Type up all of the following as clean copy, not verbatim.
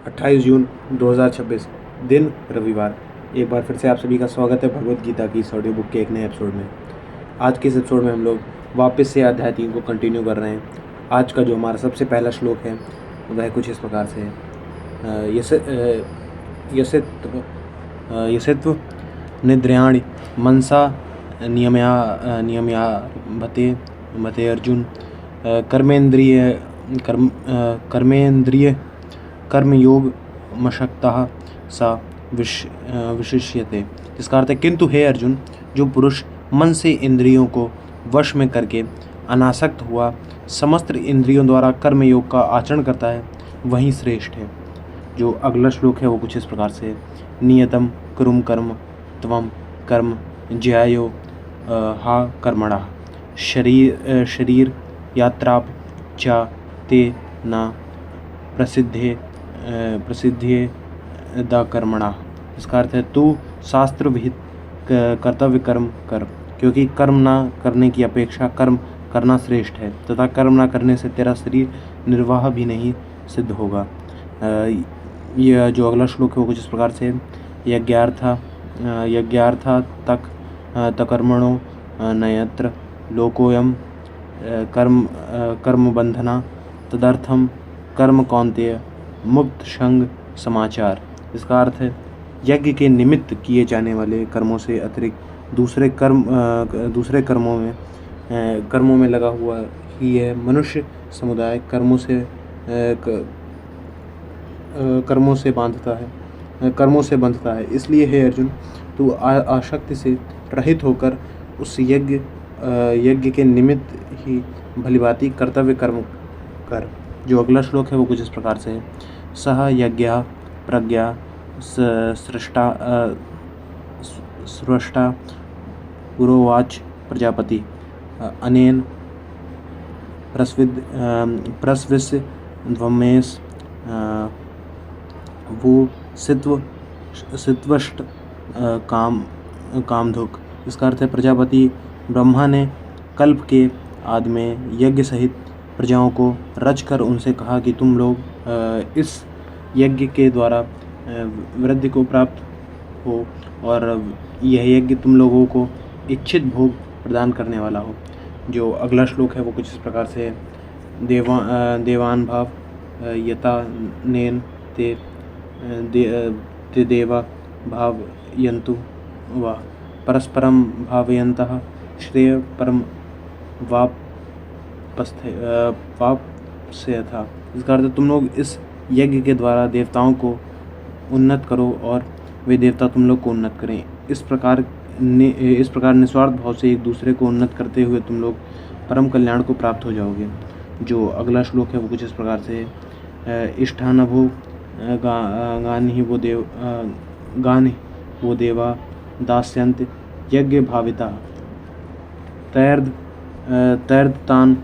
28 जून 2026 दिन रविवार। एक बार फिर से आप सभी का स्वागत है भगवत गीता की इस ऑडियो बुक के एक नए एपिसोड में। आज के इस एपिसोड में हम लोग वापस से अध्याय 3 को कंटिन्यू कर रहे हैं। आज का जो हमारा सबसे पहला श्लोक है वह कुछ इस प्रकार से है। यसित्व निद्रयाणि मनसा नियम्या भते अर्जुन कर्मेंद्रिय कर्मयोग मशक्तः सा विशिष्यते। जिसका अर्थ है किंतु हे अर्जुन, जो पुरुष मन से इंद्रियों को वश में करके अनासक्त हुआ समस्त इंद्रियों द्वारा कर्म योग का आचरण करता है वही श्रेष्ठ है। जो अगला श्लोक है वो कुछ इस प्रकार से है। नियतम कुरुम कर्म त्वम कर्म ज्यायो हा कर्मणः शरीर यात्राप च ते न प्रसिद्धे द कर्मणा। इसका अर्थ है तू शास्त्र विहित कर्तव्य कर्म कर, क्योंकि कर्म ना करने की अपेक्षा कर्म करना श्रेष्ठ है, तथा कर्म ना करने से तेरा शरीर निर्वाह भी नहीं सिद्ध होगा। यह जो अगला श्लोक है वो कुछ इस प्रकार से यज्ञार्था तक तकर्मणो नयत्र लोकोयम कर्म बंधना तदर्थम कर्म कौन्तेय मुक्त संग समाचार। इसका अर्थ है यज्ञ के निमित्त किए जाने वाले कर्मों से अतिरिक्त दूसरे कर्मों में लगा हुआ ही है मनुष्य समुदाय कर्मों से बांधता है। इसलिए हे अर्जुन, तू आसक्ति से रहित होकर उस यज्ञ के निमित्त ही भलीभांति कर्तव्य कर्म कर। जो अगला श्लोक है वो कुछ इस प्रकार से है। सह यज्ञ प्रज्ञा सृष्टा पुरोवाच प्रजापति अनेन प्रस्विस्य ध्वमेश वो सित्वष्ट कामधुक। इसका अर्थ है प्रजापति ब्रह्मा ने कल्प के आदि में यज्ञ सहित प्रजाओं को रचकर उनसे कहा कि तुम लोग इस यज्ञ के द्वारा वृद्धि को प्राप्त हो और यह यज्ञ तुम लोगों को इच्छित भोग प्रदान करने वाला हो। जो अगला श्लोक है वो कुछ इस प्रकार से है। देवान भाव यता नेन ते देवा भाव यंतु वा परस्परम भावयन्तः श्रेय परम वापस्य था। इसका अर्थ तुम लोग इस यज्ञ के द्वारा देवताओं को उन्नत करो और वे देवता तुम लोग को उन्नत करें। इस प्रकार निस्वार्थ भाव से एक दूसरे को उन्नत करते हुए तुम लोग परम कल्याण को प्राप्त हो जाओगे। जो अगला श्लोक है वो कुछ इस प्रकार से है। इष्ठानभो गानि वो देवा दास्यन्त यज्ञ भाविता तैर्दतान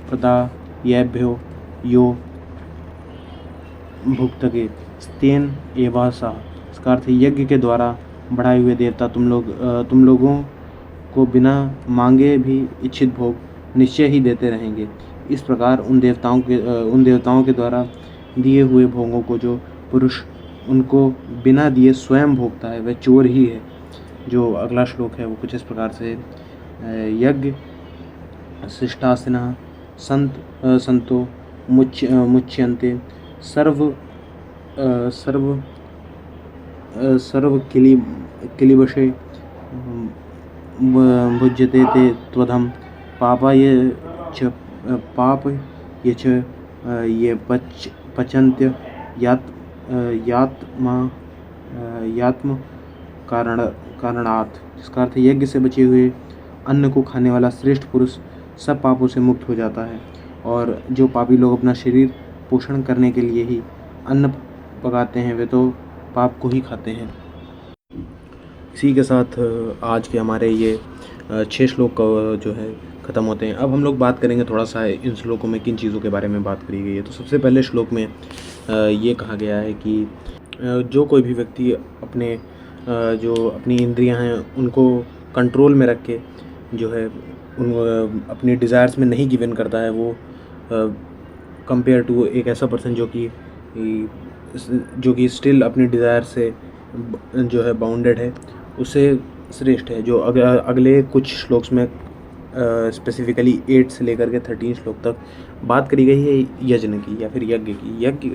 प्रदायेभ्यो यो भुक्तगे स्तेन एवा सा। इसका अर्थ यज्ञ के द्वारा बढ़ाए हुए देवता तुम लोगों को बिना मांगे भी इच्छित भोग निश्चय ही देते रहेंगे। इस प्रकार उन देवताओं के द्वारा दिए हुए भोगों को जो पुरुष उनको बिना दिए स्वयं भोगता है वह चोर ही है। जो अगला श्लोक है वो कुछ इस प्रकार से यज्ञ शिष्टासिनः संतो मुच्यन्ते सर्व किलिवशे भुज्यते ते त्वधम पाप ये च ये पचन्त्य यात्म कारणात्। जिसका अर्थ यज्ञ से बचे हुए अन्न को खाने वाला श्रेष्ठ पुरुष सब पापों से मुक्त हो जाता है, और जो पापी लोग अपना शरीर पोषण करने के लिए ही अन्न पकाते हैं वे तो पाप को ही खाते हैं। इसी के साथ आज के हमारे ये 6 श्लोक जो है ख़त्म होते हैं। अब हम लोग बात करेंगे थोड़ा सा इन श्लोकों में किन चीज़ों के बारे में बात करी गई है। तो सबसे पहले श्लोक में ये कहा गया है कि जो कोई भी व्यक्ति अपनी इंद्रियां हैं उनको कंट्रोल में रख के जो है अपनी डिज़ायर्स में नहीं गिव इन करता है, वो कंपेयर टू एक ऐसा पर्सन जो कि जो कि स्टिल अपनी डिज़ायर से जो है बाउंडेड है, उससे श्रेष्ठ है। जो अगले कुछ श्लोक्स में स्पेसिफिकली 8 से लेकर के 13 श्लोक तक बात करी गई है यज्ञ की या फिर यज्ञ की। यज्ञ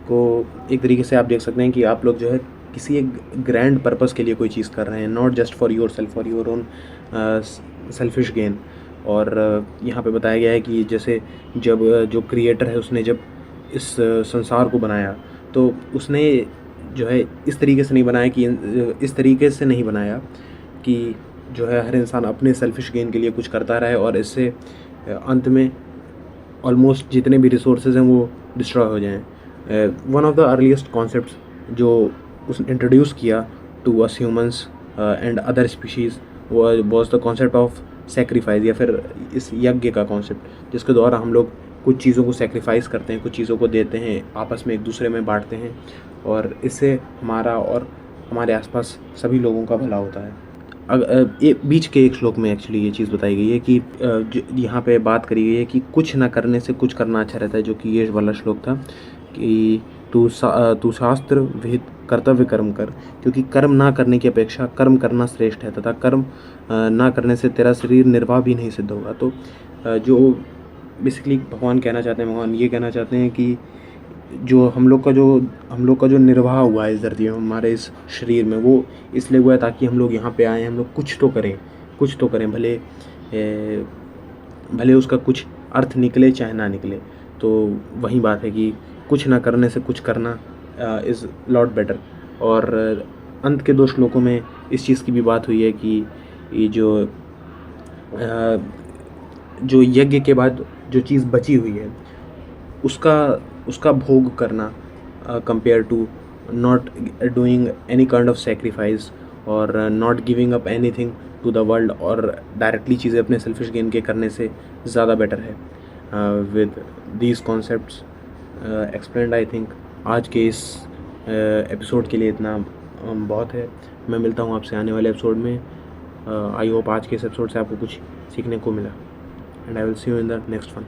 को एक तरीके से आप देख सकते हैं कि आप लोग जो है किसी एक ग्रैंड पर्पस के लिए कोई चीज़ कर रहे हैं, not just for your self, for your own selfish gain. और यहाँ पे बताया गया है कि जैसे जब जो क्रिएटर है उसने जब इस संसार को बनाया, तो उसने जो है इस तरीके से नहीं बनाया कि इस तरीके से नहीं बनाया कि जो है हर इंसान अपने सेल्फिश गेन के लिए कुछ करता रहे और इससे अंत में ऑलमोस्ट जितने भी रिसोर्सेज हैं वो डिस्ट्रॉय हो जाएं। One of the earliest concepts जो उसने introduce to to us humans and other species was the concept of sacrifice, या फिर इस यज्ञ का कॉन्सेप्ट, जिसके द्वारा हम लोग कुछ चीज़ों को सेक्रीफाइस करते हैं, कुछ चीज़ों को देते हैं, आपस में एक दूसरे में बांटते हैं, और इससे हमारा और हमारे आसपास सभी लोगों का भला होता है। बीच के एक श्लोक में एक्चुअली ये चीज़ बताई गई है कि यहाँ पे बात करी गई है कि कुछ ना करने से कुछ करना अच्छा रहता है, जो कि ये वाला श्लोक था कि तू शास्त्र विहित कर्तव्य कर्म कर, क्योंकि कर्म ना करने की अपेक्षा कर्म करना श्रेष्ठ है, तथा कर्म ना करने से तेरा शरीर निर्वाह भी नहीं सिद्ध होगा। तो जो बेसिकली भगवान कहना चाहते हैं, भगवान ये कहना चाहते हैं कि जो हम लोग का जो निर्वाह हुआ है इस धरती में, हमारे इस शरीर में, वो इसलिए हुआ है ताकि हम लोग यहाँ पे आए हैं, हम लोग कुछ तो करें, भले उसका कुछ अर्थ निकले चाहे ना निकले। तो वही बात है कि कुछ ना करने से कुछ करना इज़ लॉट बेटर। और अंत के 2 श्लोकों में इस चीज़ की भी बात हुई है कि ये जो यज्ञ के बाद जो चीज़ बची हुई है उसका भोग करना compare to not doing any kind of sacrifice और not giving up anything to the world, और डायरेक्टली चीज़ें अपने सेल्फिश गेन के करने से ज़्यादा बेटर है। With these concepts explained, I think आज के इस एपिसोड के लिए इतना बहुत है। मैं मिलता हूँ आपसे आने वाले एपिसोड में। आई होप आज के इस एपिसोड से आपको कुछ सीखने को मिला, and I will see you in the next one.